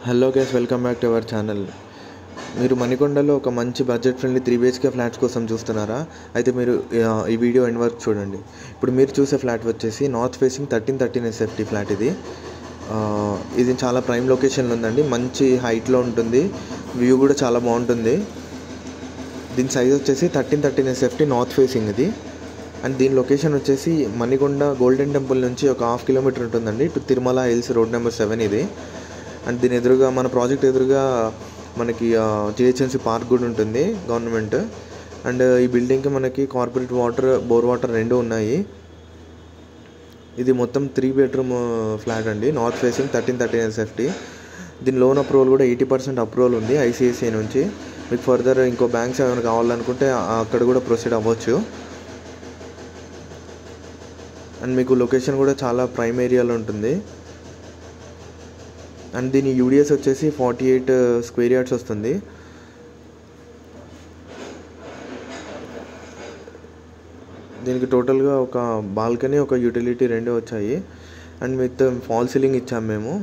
Hello guys, welcome back to our channel. మీరు మణికొండలో ఒక మంచి బడ్జెట్ ఫ్రెండ్లీ 3 BHK ఫ్లాట్స్ కోసం చూస్తున్నారా? అయితే మీరు ఈ వీడియో ఎండ్ వరకు చూడండి. ఇప్పుడు మీరు చూసే ఫ్లాట్ వచ్చేసి నార్త్ ఫేసింగ్ 1313 SFT ఫ్లాట్. ఇది చాలా ప్రైమ్ లొకేషన్లో ఉందండి. మంచి హైట్లో ఉంటుంది, వ్యూ కూడా చాలా బాగుంటుంది. దీని సైజ్ వచ్చేసి 1313 SFT నార్త్ ఫేసింగ్ ఇది. అండ్ దీని లొకేషన్ వచ్చేసి మణికొండ గోల్డెన్ టెంపుల్ నుంచి ఒక 1/2 కిలోమీటర్ ఉంటుందండి, to Tirumala hills road number 7 ఇది. అండ్ దీని ఎదురుగా మన ప్రాజెక్ట్ ఎదురుగా మనకి GHMC పార్క్ కూడా ఉంటుంది గవర్నమెంట్. అండ్ ఈ బిల్డింగ్కి మనకి కార్పొరేట్ వాటర్, బోర్ వాటర్ రెండు ఉన్నాయి. ఇది మొత్తం 3 బెడ్రూమ్ ఫ్లాట్ అండి, నార్త్ ఫేసింగ్ 1313 SFT. దీని లోన్ అప్రూవల్ కూడా 80% అప్రూవల్ ఉంది ICICI నుంచి. మీకు ఫర్దర్ ఇంకో బ్యాంక్స్ ఏమైనా కావాలనుకుంటే అక్కడ కూడా ప్రొసీడ్ అవ్వచ్చు. అండ్ మీకు లొకేషన్ కూడా చాలా ప్రైమ్ ఏరియాలో ఉంటుంది. అండ్ దీని UDS వచ్చేసి 48 స్క్వేర్ యార్డ్స్ వస్తుంది. దీనికి టోటల్గా ఒక బాల్కనీ, ఒక యూటిలిటీ రెండు వచ్చాయి. అండ్ విత్ ఫాల్ సీలింగ్ ఇచ్చాము మేము.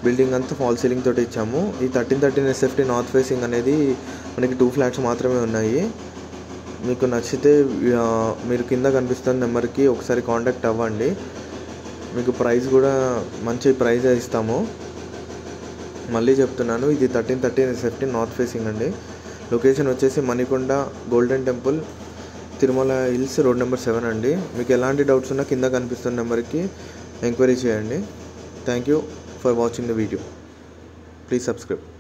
బిల్డింగ్ అంతా ఫాల్ సీలింగ్ తోటి ఇచ్చాము. ఈ 1313 SFT నార్త్ ఫేసింగ్ అనేది మనకి 2 ఫ్లాట్స్ మాత్రమే ఉన్నాయి. మీకు నచ్చితే మీరు కింద కనిపిస్తున్న నెంబర్కి ఒకసారి కాంటాక్ట్ అవ్వండి. మీకు ప్రైస్ కూడా మంచి ప్రైస్ ఇస్తాము. మళ్ళీ చెప్తున్నాను, ఇది 1313 SFT నార్త్ ఫేసింగ్ అండి. లొకేషన్ వచ్చేసి Manikonda golden temple, Tirumala hills road number 7 అండి. మీకు ఎలాంటి డౌట్స్ ఉన్నా కింద కనిపిస్తున్న నెంబర్కి ఎంక్వైరీ చేయండి. Thank you for watching the video. Please subscribe.